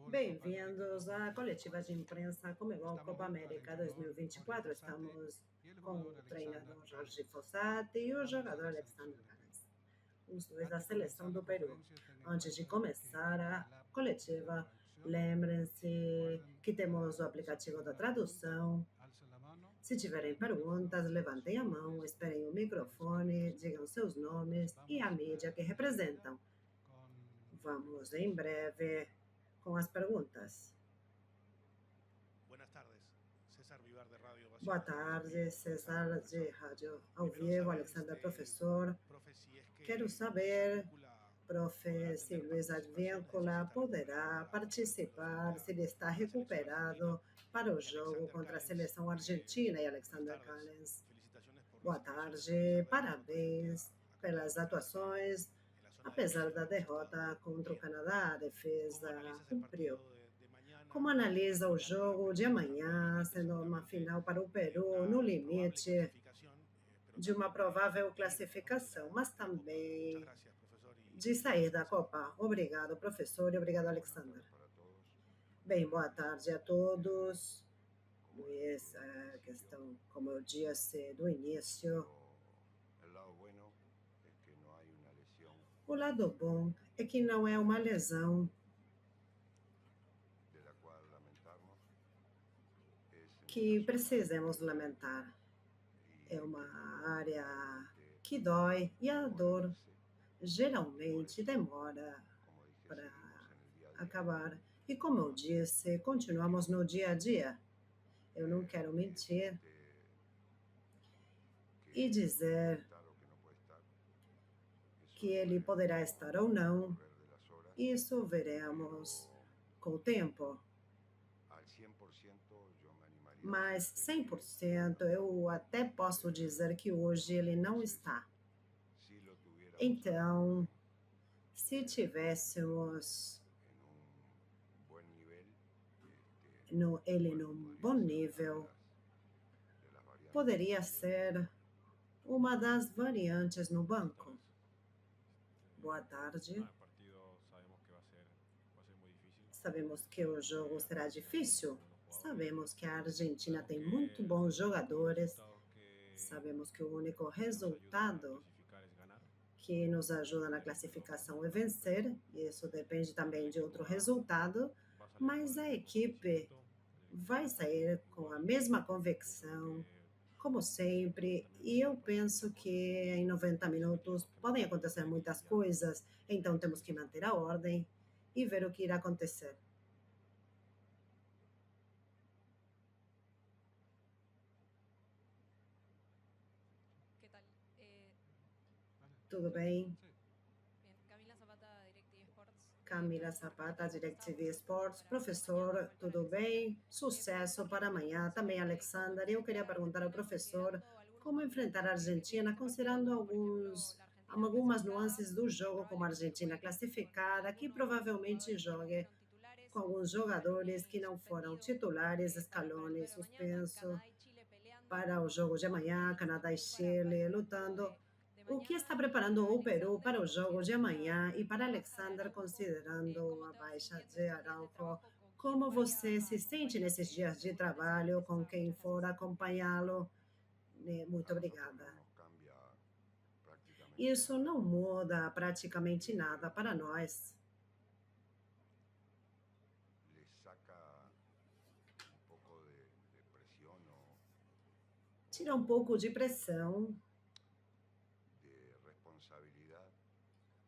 Bem-vindos à coletiva de imprensa Comebol Copa América 2024. Estamos com o treinador Jorge Fossati e o jogador Alexandre Cales, os dois da seleção do Peru. Antes de começar a coletiva, lembrem-se que temos o aplicativo da tradução. Se tiverem perguntas, levantem a mão, esperem o microfone, digam seus nomes e a mídia que representam. Vamos em breve com as perguntas. Boa tarde, César de Rádio ao Vivo, Alexandre Professor. Quero saber, profe, se Luiz Advíncula poderá participar, se ele está recuperado para o jogo contra a seleção argentina e Alexander Callens. Boa tarde, parabéns pelas atuações. Apesar da derrota contra o Canadá, a defesa cumpriu. Como analisa o jogo de amanhã, sendo uma final para o Peru, no limite de uma provável classificação, mas também de sair da Copa? Obrigado, professor, e obrigado, Alexandre. Bem, boa tarde a todos. Luiz, a questão, como eu disse do início, o lado bom é que não é uma lesão que precisamos lamentar. É uma área que dói e a dor geralmente demora para acabar. E como eu disse, continuamos no dia a dia. Eu não quero mentir e dizer que ele poderá estar ou não. Isso veremos com o tempo. Mas 100% eu até posso dizer que hoje ele não está. Então, se tivéssemos ele num bom nível, poderia ser uma das variantes no banco. Boa tarde. Sabemos que o jogo será difícil. Sabemos que a Argentina tem muito bons jogadores. Sabemos que o único resultado que nos ajuda na classificação é vencer. Isso depende também de outro resultado. Mas a equipe vai sair com a mesma convicção, como sempre. E eu penso que em 90 minutos podem acontecer muitas coisas. Então temos que manter a ordem e ver o que irá acontecer. Tudo bem? Camila Zapata, DirecTV Sports. Professor, tudo bem? Sucesso para amanhã. Também, Alexander. Eu queria perguntar ao professor como enfrentar a Argentina, considerando algumas nuances do jogo, como a Argentina classificada, que provavelmente jogue com alguns jogadores que não foram titulares, Scaloni suspenso para o jogo de amanhã, Canadá e Chile lutando. O que está preparando o Peru para o jogo de amanhã e para Alexander, considerando a baixa de Araujo? Como você se sente nesses dias de trabalho, com quem for acompanhá-lo? Muito obrigada. Isso não muda praticamente nada para nós. Tira um pouco de pressão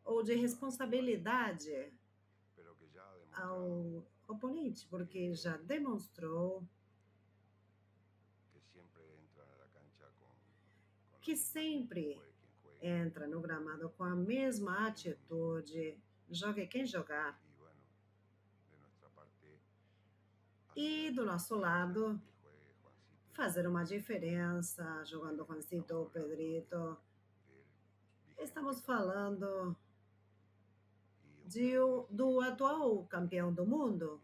ou de responsabilidade ao oponente, porque já demonstrou que sempre entra no gramado com a mesma atitude, jogue quem jogar. E do nosso lado, fazer uma diferença, jogando Juancito ou Pedrito. Estamos falando do atual campeão do mundo,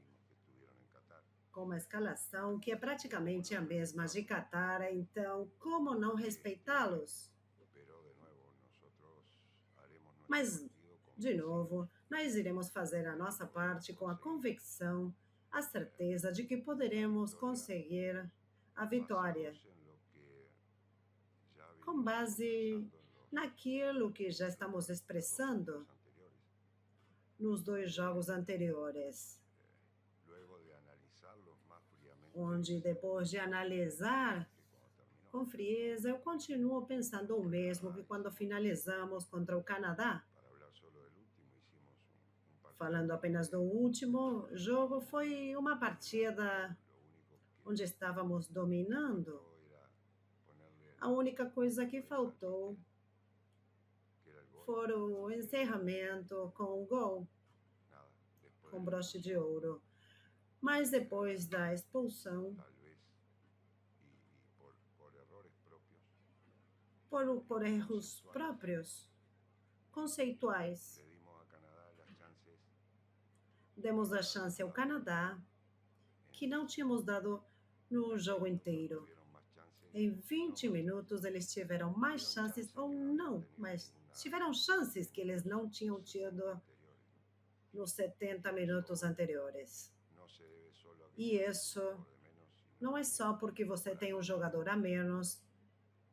com uma escalação que é praticamente a mesma de Catar. Então, como não respeitá-los? Mas, de novo, Nós iremos fazer a nossa parte com a convicção, a certeza de que poderemos conseguir a vitória, basados en lo que ya com venimos base expresando en naquilo que já estamos los dos partidos expressando anteriores, nos dois donde jogos anteriores, luego de analizarlos más fríamente, onde depois de analisar dije cuando terminó. com frieza, eu continuo pensando o mesmo que quando finalizamos contra o Canadá. Para hablar solo del último, hicimos un partido Falando apenas do donde último jogo, foi uma partida lo único onde estávamos que dominando. faltó era ponerle A única coisa que broche al faltou pastel, que era el gol. foi o Así que encerramento com o gol, nada, después de com la broche de expulsión, ouro. Mas depois da expulsão, tal vez, y por errores propios, por erros conceptuales, próprios, conceituais, le dimos a Canadá las chances demos a chance ao Canadá, que não tínhamos dado no jogo inteiro. tuvieron más chances, Em no 20 más, minutos eles tiveram mais tuvieron chances, chances ou que no habían não, tenido mas ninguna tiveram chances que eles não tinham 60 tido anteriores, ¿no? nos 70 minutos anteriores. No se debe solo a que E tengas un isso jugador de menos, sino não é que só porque você por tem um ahí jogador a menos,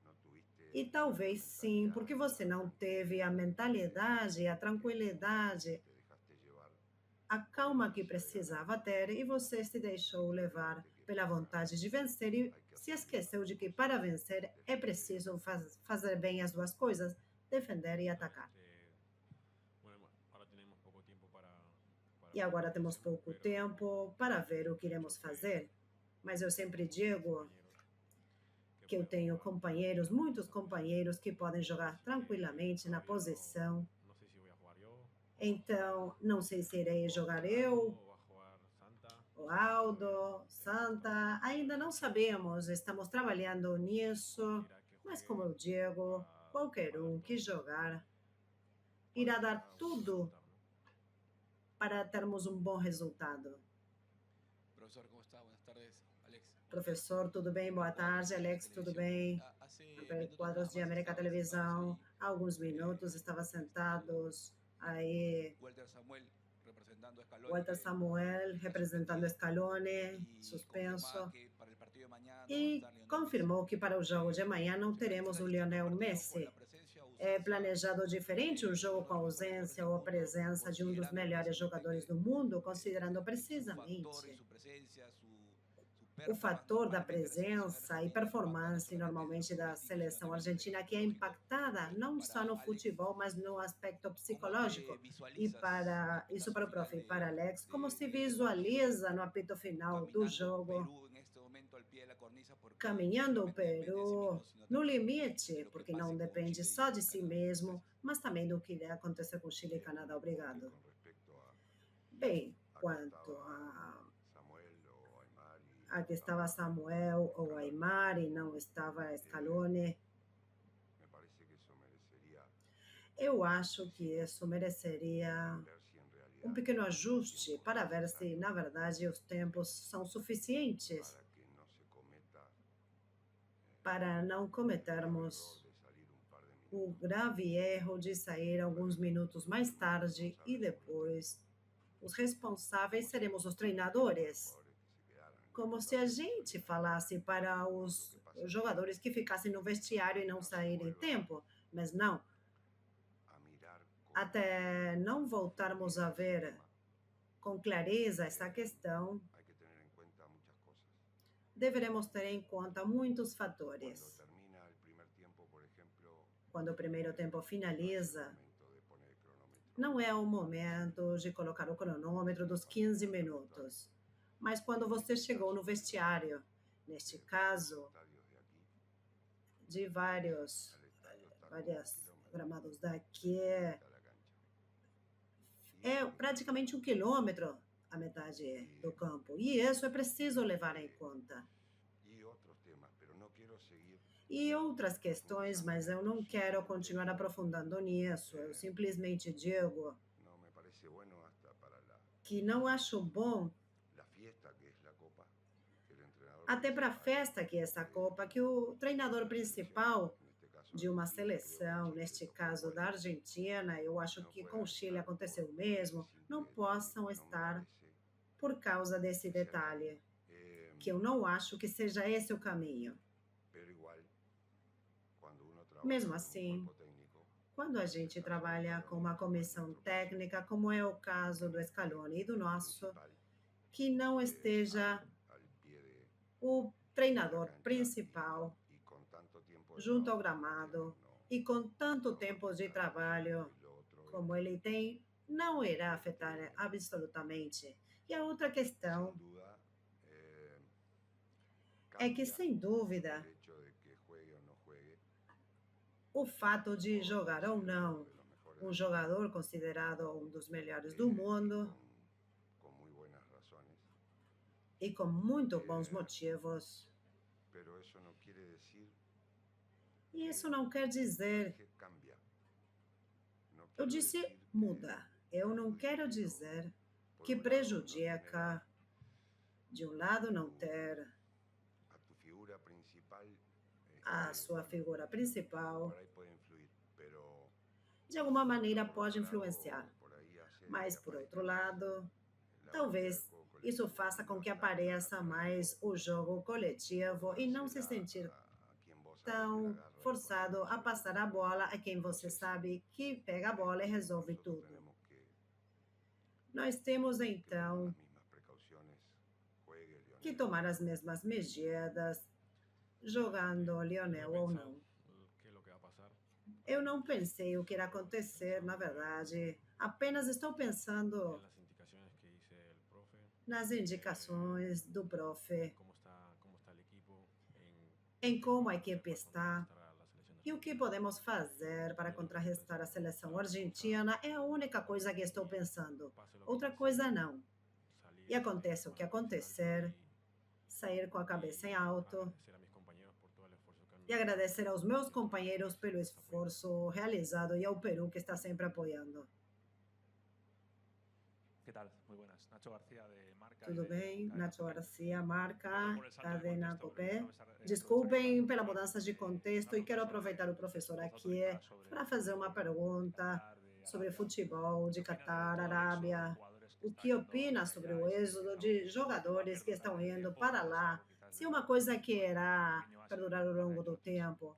no tuviste e la talvez sim, mentalidad porque y você la não teve tranquilidad a mentalidade, a y tranquilidade, te dejaste llevar a por la calma que ansia de ganar. precisava ter e você se deixou Y levar olvídate que pela para vontade ganar de vencer e hay que se hacer bien las esqueceu dos de que cosas, para vencer é defender y preciso atacar. fazer bem as duas coisas, defender e Vale, atacar. bueno, ahora tenemos poco tiempo para E ver agora lo que temos hacemos, pouco pero tempo para ver o que yo iremos que fazer. Mas eu sempre tengo muchos digo compañeros que que eu pueden tenho jugar companheiros, muitos esa posición. companheiros que podem jogar Así que tranquilamente na todavía posição. no sé si voy a jugar yo Então, não sei se irei o va a jogar jugar Aldo eu, o va a jugar Santa. o Todavía Aldo, tenemos que Santa, ainda não planificar. sabemos, estamos trabalhando nisso, Cualquiera que mas como eu juegue digo, qualquer va a dar que todo jogar para irá sacar dar un buen tudo resultado, ¿no? para termos um bom resultado. Profesor, ¿cómo está? Buenas tardes, Alex. Professor, tudo bem? Boa Cuadros tarde, de América Alex, tudo Televisión. bem? Hace minutos Quadros nada de más América estaban sentados Televisão, ahí há alguns minutos estava sentados aí Walter Samuel representando a Scaloni, Walter Samuel que está representando suspendido, Scaloni, y confirmaba suspenso, que para el partido de mañana no va a e estar Lionel Messi. confirmou que para o jogo de amanhã não ¿Se teremos planifica o distinto el Lionel partido por la Messi. presencia o É ausencia planejado diferente um de jogo uno com de a los mejores jugadores ausência del ou a mundo, presença de um dos considerando melhores precisamente jogadores que do mundo, considerando su factor y precisamente su presencia, su o performance fator da normalmente la selección presença e argentina impacta no performance solamente desde lo normalmente da futbolístico, sino seleção también desde lo argentina, que é psicológico. impactada não só Para no Alex, futebol, mas no aspecto ¿cómo te psicológico. E visualizas para la isso fase para o final prof, e para Alex, como se de este partido? visualiza no apito final do Caminando jogo, Perú en este momento al pie de la cornisa porque no caminhando o solamente depende de sí Peru mismo, sino no también de limite, lo que porque não pase con depende Chile só y de si Canadá. mesmo, Gracias. mas também do que irá acontecer com Chile e Canadá. Porque Obrigado. con respecto Bem, a que quanto estaba Samuel o Aymar y a no que estava estaba Samuel ou Scaloni, Aymar e não estava Scaloni, me parece que eso merecería eu acho decir, que isso mereceria ver si en um realidad pequeno los ajuste tiempos para ver se, na necesarios verdade, os tempos são suficientes para que no se cometa para não el grave error cometermos de salir un par de o minutos grave erro de sair alguns minutos mais los tarde e responsables somos los depois os técnicos, responsáveis como si seremos os nosotros dijéramos a los treinadores. jugadores que se quedaran en el Como se a vestuario y no gente salieran. falasse para No, lo os que pasa es jogadores que ficassem no vestiário e que não no se saírem em vuelva tempo, mas não. a mirar con Até não voltarmos a nitidez ese ver tema. com clareza essa questão, Hay que tener en cuenta muchas cosas. deveremos ter em conta muitos Cuando fatores. termina el primer tiempo, por ejemplo, Quando o primeiro tempo no es el finaliza, momento de poner el cronómetro não é o a 15 momento de colocar o cronômetro dos cuando 15 entraste al vestuario. minutos. Mas quando En você este chegou no caso, vestiário, neste de caso, estadios de aquí, de vários el estadio está como a 1 várias kilómetro gramados daqui, de la cancha. é Y praticamente 1 quilômetro a metade do campo. E isso é preciso levar em conta. y otros temas, pero no quiero seguir E outras questões, mas eu não quero continuar profundizando. aprofundando nisso. Eu simplesmente digo No me parece bueno hasta para que não acho bom, la fiesta que es la Copa, que el entrenador até para a principal festa que é essa Copa, que o treinador de la selección, principal en este caso de uma seleção, neste caso da Argentina, eu acho que com o Chile aconteceu o mesmo, não possam estar por causa desse detalhe, que eu não acho que seja esse o caminho. Mesmo assim, quando a gente trabalha com uma comissão técnica, como é o caso do Scaloni e do nosso, que não esteja o treinador principal junto ao gramado e com tanto tempo de trabalho como ele tem, não irá afetar absolutamente. E a outra questão é que, sem dúvida, o fato de jogar ou não um jogador considerado um dos melhores do mundo e com muito bons motivos. E isso não quer dizer. Eu disse muda. Eu não quero dizer que prejudica, de um lado, não ter a sua figura principal. De alguma maneira pode influenciar. Mas, por outro lado, talvez isso faça com que apareça mais o jogo coletivo e não se sentir tão forçado a passar a bola a quem você sabe que pega a bola e resolve tudo. Nós temos, então, que tomar as mesmas medidas, jogando Lionel ou não. Eu não pensei o que irá acontecer, na verdade. Apenas estou pensando nas indicações do profe, em como a equipe está e o que podemos fazer para contrarrestar a seleção argentina. É a única coisa que estou pensando. Outra coisa não. E acontece o que acontecer, sair com a cabeça em alto e agradecer aos meus companheiros pelo esforço realizado e ao Peru, que está sempre apoiando. Tudo bem? Nacho Garcia, Marca, Cadena Copé. Desculpem pela mudança de contexto e quero aproveitar o professor aqui para fazer uma pergunta sobre futebol de Catar, Arábia. O que opina sobre o êxodo de jogadores que estão indo para lá? Se uma coisa que irá perdurar ao longo do tempo,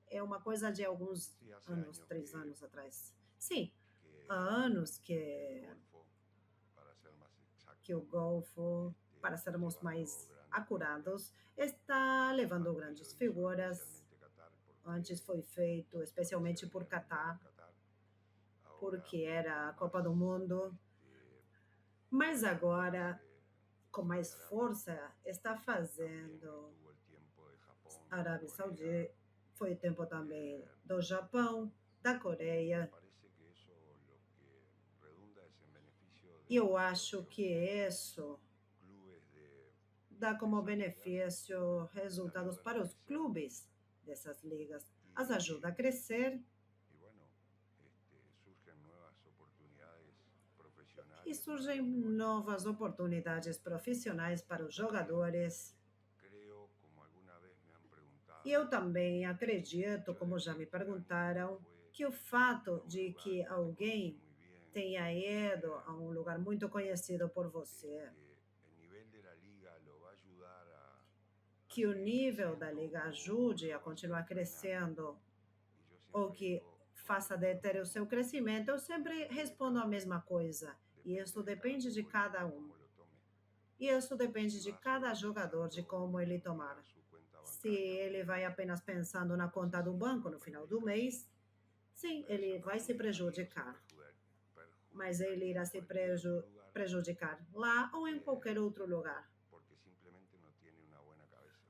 é uma coisa de alguns anos, 3 anos atrás. Sim, há anos que o Golfo, para sermos mais acurados, está levando grandes figuras. Antes foi feito especialmente por Catar, porque era a Copa do Mundo. Mas agora, com mais força, está fazendo a Arábia Saudita. Foi tempo também do Japão, da Coreia. E eu acho que isso dá como benefício resultados para os clubes dessas ligas. As ajuda a crescer e surgem novas oportunidades profissionais para os jogadores. E eu também acredito, como já me perguntaram, que o fato de que alguém tenha ido a um lugar muito conhecido por você, que o nível da liga ajude a continuar crescendo, ou que faça deter o seu crescimento, eu sempre respondo a mesma coisa. E isso depende de cada um. E isso depende de cada jogador, de como ele tomar. Se ele vai apenas pensando na conta do banco no final do mês, sim, ele vai se prejudicar. Mas ele irá se prejudicar lá ou em qualquer outro lugar.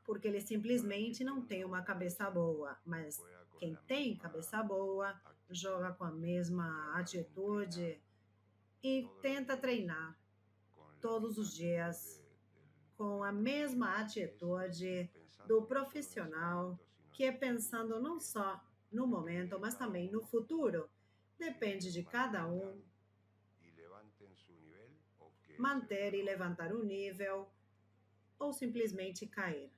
Porque ele simplesmente não tem uma cabeça boa. Mas quem tem cabeça boa, joga com a mesma atitude e tenta treinar todos os dias com a mesma atitude do profissional, que é pensando não só no momento, mas também no futuro. Depende de cada um manter e levantar o nível ou simplesmente cair.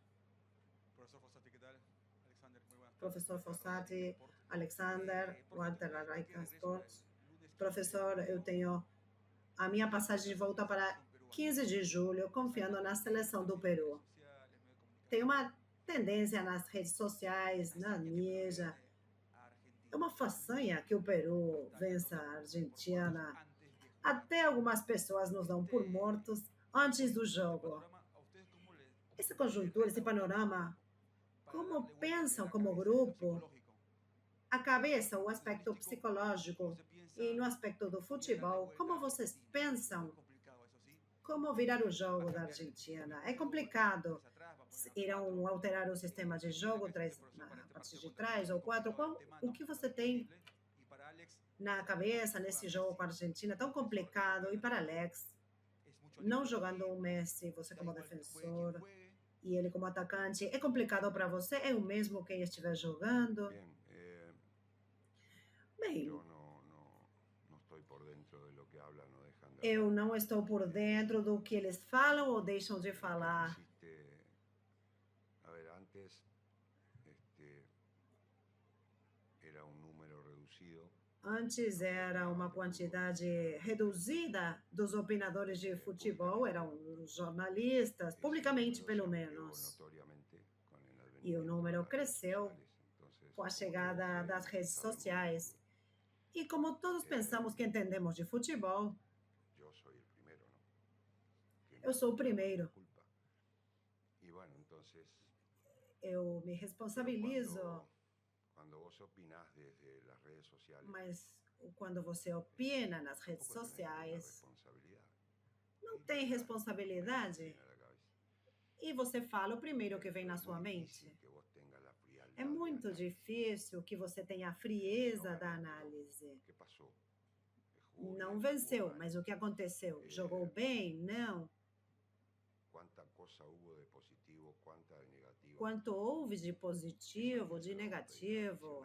professor Fossati, Alexander, Walter Araica Sports. Professor, eu tenho a minha passagem de volta para 15 de julho, confiando na seleção do Peru. Tem uma tendência nas redes sociais, na mídia. É uma façanha que o Peru vença a Argentina. Até algumas pessoas nos dão por mortos antes do jogo. Essa conjuntura, esse panorama, como pensam como grupo, a cabeça, o aspecto psicológico e no aspecto do futebol, como vocês pensam como virar o jogo da Argentina? É complicado. Irão alterar o sistema de jogo a partir de trás ou quatro? O que você tem na cabeça nesse jogo com a Argentina tão complicado? E para Alex, não jogando o Messi, você como defensor e ele como atacante, é complicado para você? É o mesmo quem estiver jogando? Bem, eu não estou por dentro do que eles falam ou deixam de falar. Antes era uma quantidade reduzida dos opinadores de futebol, eram jornalistas, publicamente pelo menos. E o número cresceu com a chegada das redes sociais. E como todos pensamos que entendemos de futebol, eu sou o primeiro. Eu me responsabilizo. Mas quando você opina nas redes sociais, não tem responsabilidade. E você fala o primeiro que vem na sua mente. É muito difícil que você tenha a frieza da análise. Não venceu, mas o que aconteceu? Jogou bem? Não. Quanto houve de positivo, de negativo?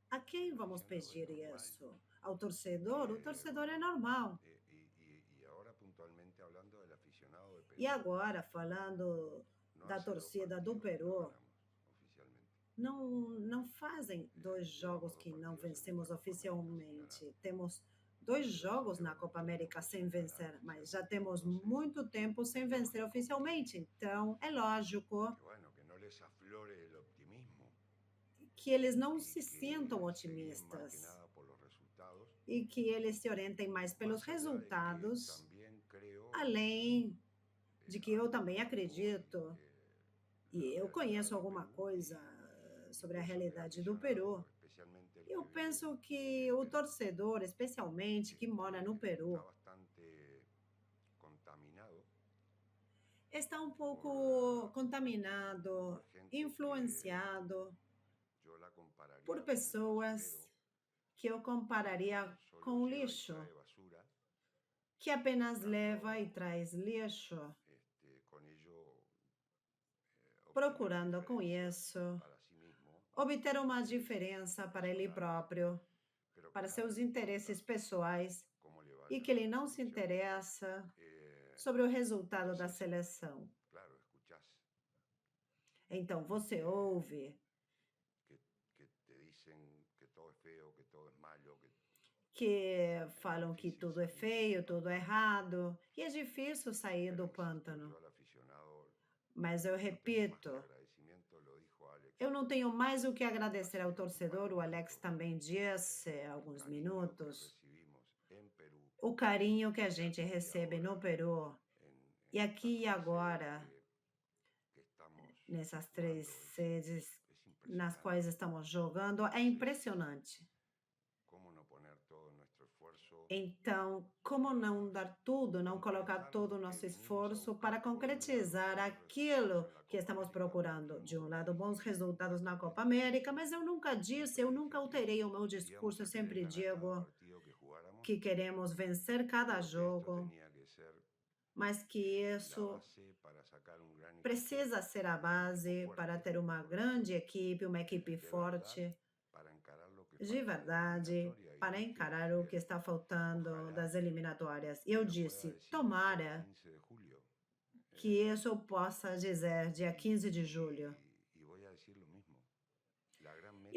A quem vamos pedir isso? Ao torcedor? O torcedor é normal. E agora, falando da torcida do Peru, não fazem 2 jogos que não vencemos oficialmente. Temos 2 jogos na Copa América sem vencer, mas já temos muito tempo sem vencer oficialmente. Então, é lógico que eles não se sintam otimistas e que eles se orientem mais pelos resultados, além de que eu também acredito, e eu conheço alguma coisa sobre a realidade do Peru. Eu penso que o torcedor, especialmente que mora no Peru, está um pouco contaminado, influenciado por pessoas que eu compararia com lixo, que apenas leva e traz lixo, procurando com isso obter uma diferença para ele próprio, para seus interesses pessoais, e que ele não se interessa sobre o resultado da seleção. Então, você ouve que falam que tudo é feio, tudo é errado, e é difícil sair do pântano. Mas eu repito, eu não tenho mais o que agradecer ao torcedor, o Alex também disse há alguns minutos, o carinho que a gente recebe no Peru, e aqui e agora, nessas 3 sedes nas quais estamos jogando, é impressionante. Então, como não dar tudo, não colocar todo o nosso esforço para concretizar aquilo que estamos procurando? De um lado, bons resultados na Copa América, mas eu nunca disse, eu nunca alterei o meu discurso, eu sempre digo que queremos vencer cada jogo, mas que isso precisa ser a base para ter uma grande equipe, uma equipe forte, de verdade, para encarar o que está faltando das eliminatórias. Eu disse, tomara que isso eu possa dizer dia 15 de julho.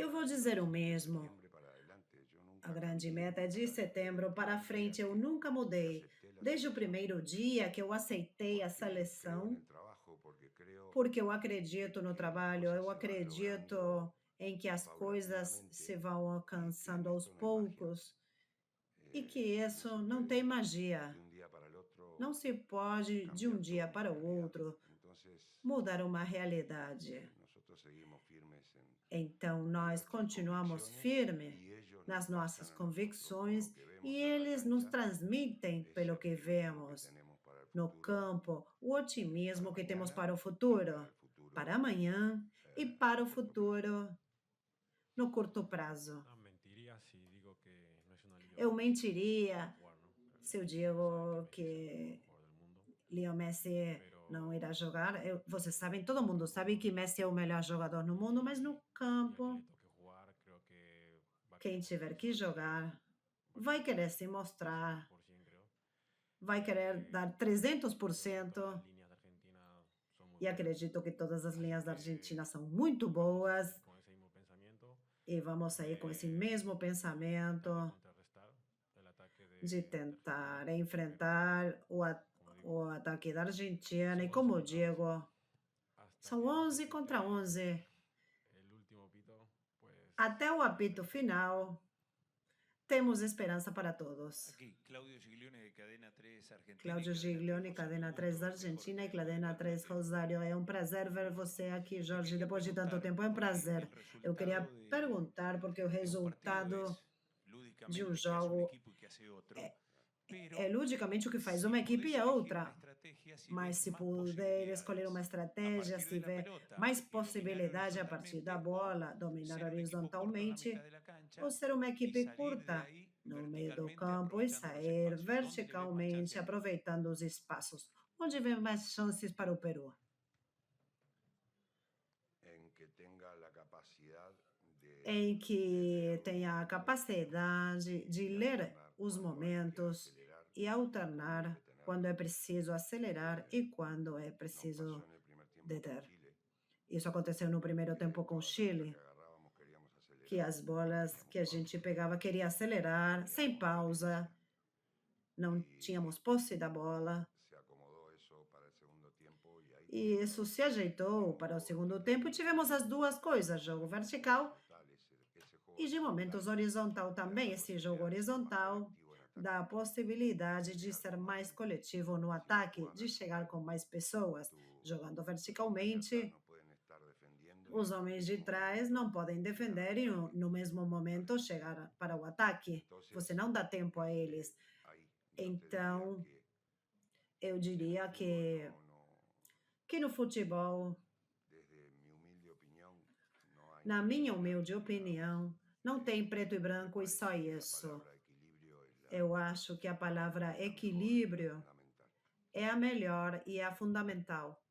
Eu vou dizer o mesmo. septiembre para adelante. Yo nunca A grande cambié meta é de nunca setembro para frente. Eu nunca mudei. acepté la Desde o selección primeiro dia que eu aceitei a porque creo en seleção, el trabajo, porque creo porque eu acredito no que las trabalho, cosas eu se van acredito logrando em que as coisas se paulatinamente vão y que en alcançando aos esto no hay magia. poucos e que No isso se não tem puede magia. de un día para el otro Não se pode, de um cambiar dia toda una para o realidad. outro, Entonces, mudar uma realidade. nosotros seguimos firmes Então, en nós nuestras continuamos convicciones firmes y ellos nos nas nossas pasan a nosotros por lo convicções que e vemos en la eles nos cancha transmitem, ese pelo que optimismo que vemos tenemos para el no futuro, campo, o para otimismo que temos mañana para o y para futuro, el futuro para amanhã e a para o corto plazo. futuro no curto prazo. No, mentiría si digo que no es una liga Eu fácil mentiria jugar, ¿no? se eu Saben digo que Messi es el que mejor jugador del mundo, Leo Messi não irá pero jogar. Vocês sabem, todo mundo sabe que Messi é o melhor jogador no mundo, mas no y a quien campo, le toque jugar creo que va a quem querer tiver mostrarse, que jogar vai querer se mostrar, 100% creo. vai querer dar Creo que todas 300%. las líneas de Argentina son muy E buenas, acredito que todas as así linhas da que Argentina são muito vamos a boas seguir con ese mismo pensamiento e vamos sair com esse de mesmo tratar de pensamento contrarrestar el ataque de de Argentina, tentar pero enfrentar como o digo, ataque da Argentina. son E 11 como contra 11. digo, Hasta são que no se 11 contra pite 11. el último pito, pues Até o apito veremos. final, temos esperança para todos. Aquí, Claudio Giglione de Cadena 3 Argentina. Claudio Giglione, Cadena 3 da Argentina e Cadena 3 Rosário. É um prazer ver você aqui, Jorge, depois de tanto tempo. É um prazer. Eu queria perguntar, porque o resultado de um jogo é ludicamente o que faz uma equipe e a outra. Mas se puder escolher uma estratégia, se tiver mais possibilidade a partir da bola, dominar horizontalmente, ou ser uma equipe curta no meio do campo e sair verticalmente, aproveitando os espaços. Onde vem mais chances para o Peru? en que tenga la capacidad Em de que leer los tenha a momentos capacidade de y ler alternar os cuando hay que momentos acelerar e y cuando hay alternar que tener. quando é preciso acelerar e quando é Nos preciso pasó en el primer tiempo con deter. Chile, Isso aconteceu no primeiro tempo com o toda pelota Chile, que agarrábamos queríamos acelerar, que as bolas teníamos que a pausa, gente pegava queria acelerar, sem teníamos pausa, violencia. não tínhamos posse da bola. Se acomodó eso para el segundo tiempo y ahí E tuvimos isso se ajeitou para o segundo tempo e tivemos as duas coisas, jogo vertical ese juego e de momentos horizontal também. Esse jogo horizontal dá a possibilidade de ser mais coletivo no ataque, de chegar com mais pessoas. Jogando verticalmente, os homens de trás não podem defender e no mesmo momento chegar para o ataque. Você não dá tempo a eles. Então, eu diria que no futebol, na minha humilde opinião, não tem preto e branco e só isso. Eu acho que a palavra equilíbrio é a melhor e é a fundamental.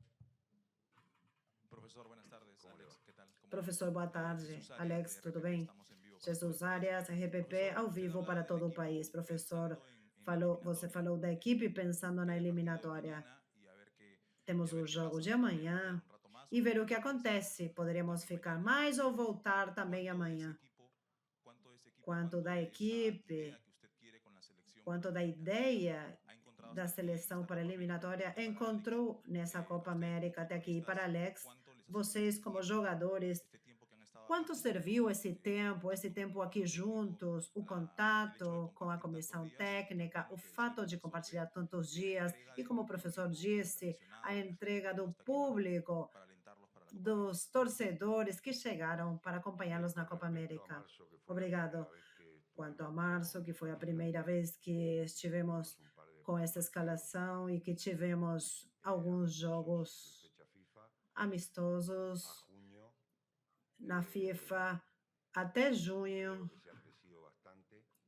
Profesor, buenas tardes. Alex, ¿qué tal? ¿Cómo Professor, boa tarde. Jesús Arias, Alex, de tudo RPP, bem? estamos en vivo para Jesus todo el país. Arias, RPP, Profesor, ao usted vivo hablaba para del todo o equipo país. Professor, pensando en você eliminatoria. falou da equipe pensando na El partido de eliminatória. mañana y a ver qué Temos o jogo de amanhã un rato más, e ver o que acontece. Poderíamos ficar mais ou voltar também amanhã. Quanto da equipe, quanto da ideia da seleção para a eliminatória, encontrou nessa Copa América até aqui. Para Alex, vocês como jogadores, quanto serviu esse tempo aqui juntos, o contato com a comissão técnica, o fato de compartilhar tantos dias e, como o professor disse, a entrega do público, dos torcedores que chegaram para acompanhá-los na Copa América. Obrigado. Quanto a março, que foi a primeira vez que estivemos com essa escalação e que tivemos alguns jogos amistosos na FIFA até junho,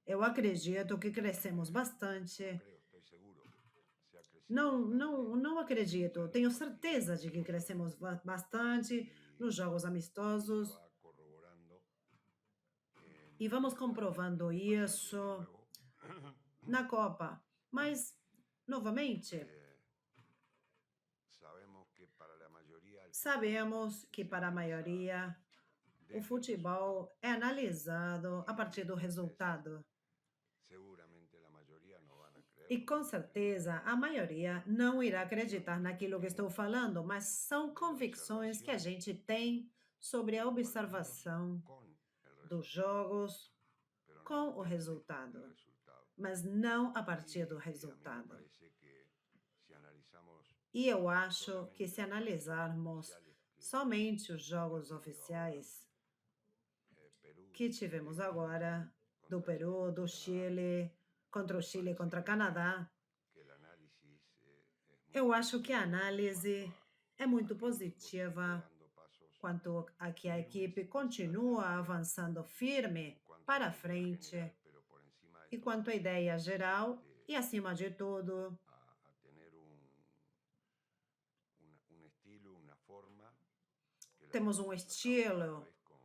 eu acredito que crescemos bastante. Não acredito, tenho certeza de que crescemos bastante nos jogos amistosos e vamos comprovando isso na Copa. Mas, novamente, sabemos que para a maioria o futebol é analisado a partir do resultado. Seguramente la mayoría no van a creer. E com certeza a maioria não irá acreditar naquilo que estou falando, mas são convicções que a gente tem sobre a observação Con el dos resultado, jogos pero no com o el resultado, resultado. mas não a partir do Y a mí me resultado. parece que si analizamos E eu acho que se analisarmos oficiales que somente os jogos oficiais Perú que tivemos Chile, agora, do contra Peru, do Chile, Chile Canadá, contra parece Canadá, que el análisis es eu muy acho que a positivo análise é a muito que el equipo sigue positiva dando pasos quanto a que a firmes equipe hacia continua adelante avançando en firme cuanto a para la idea frente, general, pero por encima de e todo quanto à ideia geral, e este, acima de tudo, a tener un estilo, una forma que la temos estamos tratando cada estilo vez con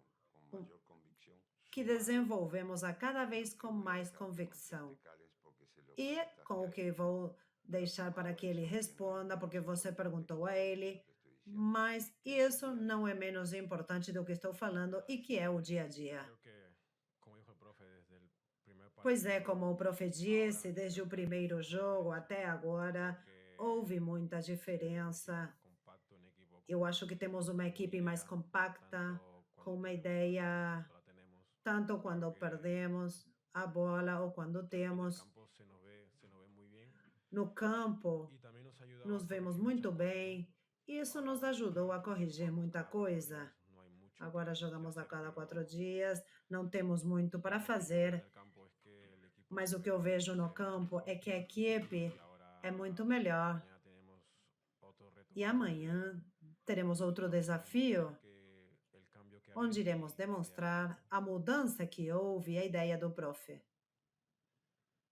um, mayor convicción, que sumado desenvolvemos a cada a vez lo que com voy a mais dejar que convicção. conteste Cales porque se lo E preguntaste com o a que él, vou deixar para sumado que a ele eso, que no es responda, porque menos você importante perguntou que a lo que ele, yo te estoy diciendo, mas que es el isso día a não día. é menos importante do que estou falando e que é o dia a dia. Creo que, como dijo el profe, desde el primer Pois é, partido como o profe ahora, disse, desde o creo que hay primeiro mucha jogo diferencia. até agora, Creo que houve muita el equipo diferença. más compacto, un equipo Eu con acho que temos uma una equipe mais idea, compacta, tanto com cuando uma perdemos el balón, ideia, cuando la tenemos. tanto Creo quando que perdemos a bola ou quando creo que en el temos. campo se nos ve muy bien No campo, y también nos ha ayudado nos a vemos corregir muito muchas cosas, ¿no? bem. E isso nos Ahora ajudou a corrigir jugamos muita cada 4 coisa. días, no hay mucho Agora que jogamos a hacer, cada 4 pero dias, não temos muito para lo que yo veo en fazer, el campo es que el equipo mas se o que eu vejo no ve mucho campo mejor é que a y equipe é muito ahora melhor. mañana tenemos otro reto E más amanhã teremos outro donde desafio, demostrar que el cambio que ha onde habido iremos y la idea del demonstrar profe. a mudança que houve e a ideia do profe.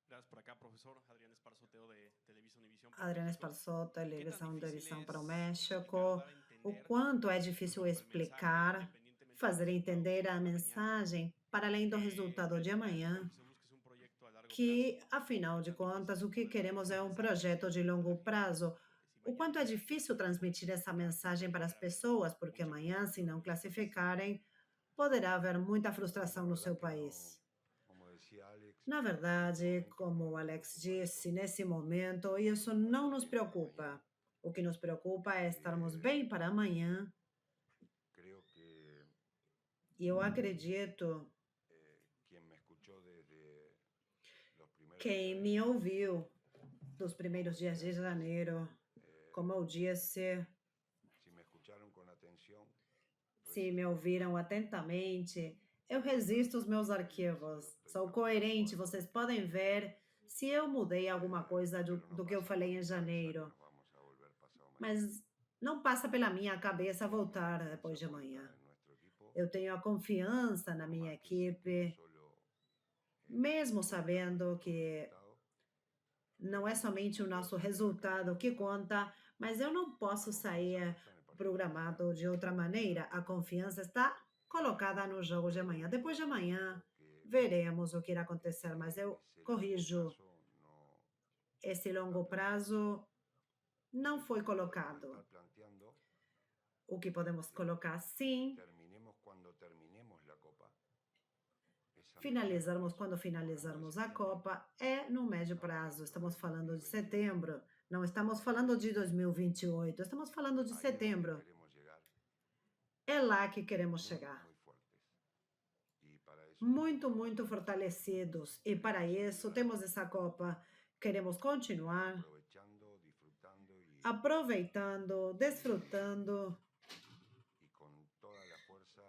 Gracias por acá, profesor. Adrián Esparzoteo de Televisa Univisión para Adriana México. Esparzotto, ¿Qué tan televisão da difícil Visão para o es explicar, México. dar a O entender quanto é en difícil cuanto al mensaje, explicar, independientemente del fazer resultado entender que a será mañana, mensagem, para além do que resultado al de final amanhã, lo que se busca es un proyecto a largo plazo? que, afinal ¿Qué de tan difícil contas, es o que poder dar queremos ese é um mensaje projeto de a la longo gente? prazo. Si O mañana quanto é no difícil clasifican, transmitir essa mensagem para as pudiera haber pessoas, porque mucha amanhã, se frustración não en nuestro país. classificarem, poderá haver muita La frustração no verdad seu que no, país. como decía Alex, Na en este verdade, momento como no o nos Alex preocupa eso. disse, nesse momento, isso Para não estar nos bien para preocupa. mañana. O que nos preocupa é estarmos Eh, bem para amanhã. Creo que E eu acredito quien me escuchó desde los primeros quem días me de ouviu dos primeiros dias de janeiro, como eu disse, si me escucharon con atención, se me ouviram atentamente, eu resisto os meus arquivos. Sou coerente, vocês podem ver se eu mudei alguma coisa do que eu falei em janeiro. nos vamos a volver pasado mañana. Mas não passa pela minha cabeça voltar Confianza depois de puesta amanhã. en nuestro equipo, Eu tenho a confiança na por minha más que sé que no equipe, solo, mesmo importa sabendo nuestro que resultado, não é somente o nosso resultado que conta, mas eu não posso sair programado de outra maneira. A confiança está colocada no jogo de amanhã. Depois de amanhã, porque veremos o que irá acontecer, mas eu ese largo corrijo, plazo no esse longo prazo não foi podemos colocado. estar planteando. O que podemos colocar sim, Terminemos cuando terminemos la Copa. Es a finalizarmos mediano quando plazo, finalizarmos a septiembre. Copa, é no médio prazo. Estamos falando de setembro, não estamos falando de 2028, estamos falando de Ahí es donde setembro. queremos llegar, É lá que queremos chegar. muy fuertes. Y para eso Muito, tenemos muito que fortalecidos. E para isso temos essa Copa. Queremos continuar aprovechando, disfrutando aproveitando, desfrutando y con toda la fuerza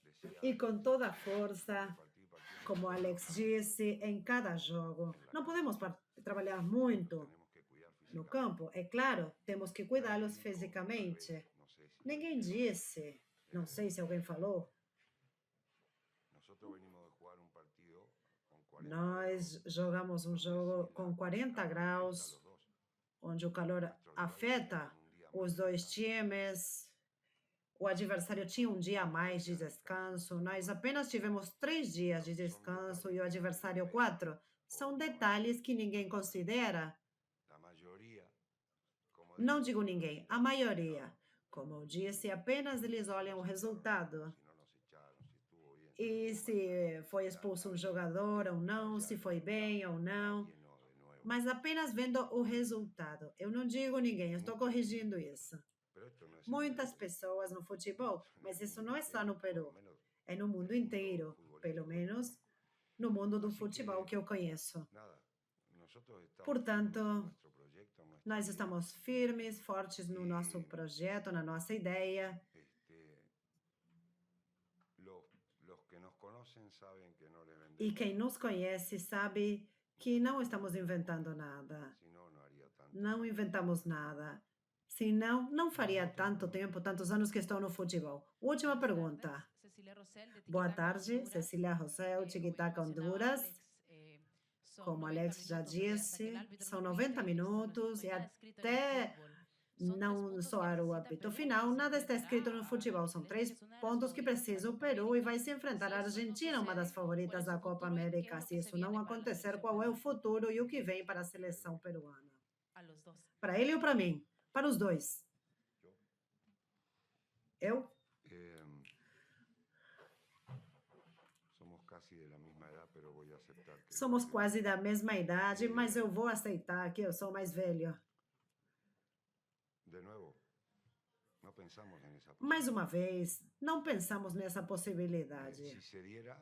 deseada e com toda a força, partido y partido. como Alex disse, em cada jogo. Não podemos trabalhar muito Tenemos que cuidar no físicamente. campo, é claro, temos que cuidá-los Nadie dijo, fisicamente. tal vez, no sé si lo Ninguém dijeron, disse, não sei se alguém falou, nosotros venimos de jugar un partido con 40 nós grados, jogamos donde jogo sí com la 40 calor graus, afecta a los dos. onde o calor Nuestro rival afeta tenía un día más os de dois descanso. times. O adversário tinha um dia a mais de descanso. Nós apenas tivemos 3 dias de descanso e o adversário 4. São detalhes que ninguém considera. La mayoría, como Não dije, digo ninguém, a maioria. Como eu disse, apenas eles olham o resultado. si no nos echaron, e se foi expulso um jogador ou não, se foi bem ou não, Nadie no, de nuevo. mas apenas vendo o resultado. Eu não digo ninguém, eu estou corrigindo isso. Pero esto no es Muitas simplemente pessoas no futebol, en mas el isso mundo não é só no entero, por lo Peru, menos é no el mundo mundo inteiro, pelo futbolístico que menos conozco. no mundo do Así futebol que, que eu conheço. nada, nosotros estamos Portanto, firmes en nuestro proyecto, en nuestra nós idea. estamos firmes, fortes no nosso Y projeto, na nossa ideia. los que nos conocen saben que no les E vendemos, quem nos conhece sabe que não estamos inventando nada. si no, no haría tanto. Não inventamos nada. Senão, não faria tanto tempo, tantos anos que estou no futebol. Última pergunta. Boa tarde, Cecília Rosel, Tiquitaca Honduras. Como Alex já disse, são 90 minutos e até não soar o apito final, nada está escrito no futebol. São 3 pontos que precisa o Peru e vai se enfrentar a Argentina, uma das favoritas da Copa América. Se isso não acontecer, qual é o futuro e o que vem para a seleção peruana? Para ele ou para mim? Para os dois. Eu? Somos casi de la misma edad, pero voy a aceptar que Somos quase da mesma idade, mas eu vou aceitar que eu sou mais velho. de nuevo, no pensamos en esa Mais posibilidad. uma vez, não pensamos nessa possibilidade. Si se diera,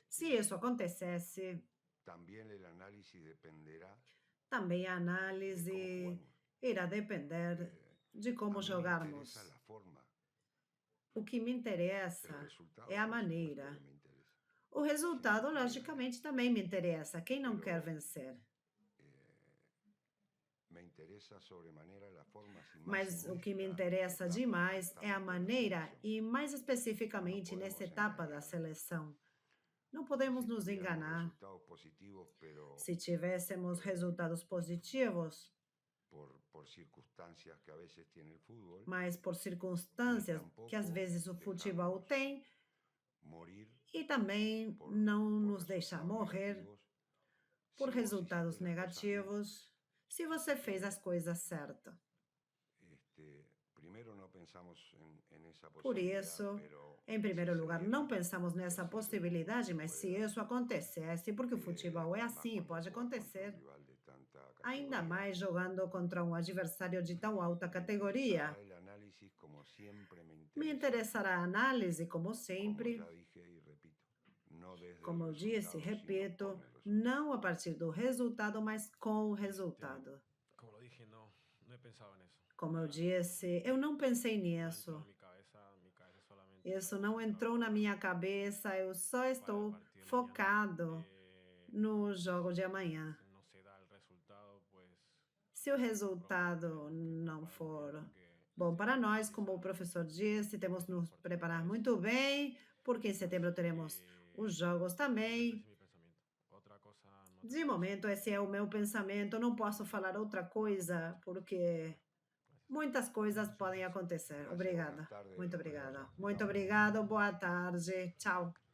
Se isso acontecesse, también el análisis dependerá também a de cómo análise jugamos. irá depender de A como mí me jogarmos. interesa la forma, O que me el interessa resultado, é a por supuesto maneira. que me interesa. O resultado, logicamente, também me interessa. Quem não quer vencer? Me interesa sobremanera la forma, sin más Mas en o que me esta interessa etapa demais que é a estamos de la maneira selección. e, mais especificamente, Não nessa podemos etapa da enganar. seleção. Não podemos Si nos tuviéramos enganar. resultados positivos, pero Se tivéssemos resultados positivos, por circunstancias que a veces tiene el fútbol, mas por circunstâncias que às vezes o futebol tem, morir e também por, não por nos deixar resultados morrer negativos, por si vos resultados hiciste las cosas bien. negativos, se você fez as coisas certas. Primero no pensamos en esa Por posibilidad, isso, pero em si primeiro se lugar, diera, não pensamos nessa siempre possibilidade, mas se pueda, isso acontecesse, porque o futebol é más assim, cuando pode jugás contra un acontecer, rival de tanta ainda categoría, mais jogando contra um adversário de tão alta categoria. hará el análisis como siempre me Me interesa, interessará a análise, como como sempre, ya dije y repito, no desde como eu el disse, resultado, sino repito, con el resultado. não a partir do resultado, mas com o resultado. Como lo dije, no he pensado en eso. Como eu disse, eu não pensei No entró nisso. en mi cabeza solamente Isso está não concentrado entrou na minha cabeça, eu só para el estou partido de mañana. focado no jogo de amanhã. No se da el resultado, pues Se o resultado não for bom para nós, como o professor disse, temos que nos preparar muito bem, porque em setembro teremos os jogos também. ese es mi pensamiento. Otra cosa no te De puedo decir. momento, esse é o meu pensamento. Não posso falar outra coisa, porque muitas coisas podem acontecer. Gracias, Obrigada. buenas tardes, Muito nos vemos. obrigada. Muito obrigado. Boa tarde. Tchau.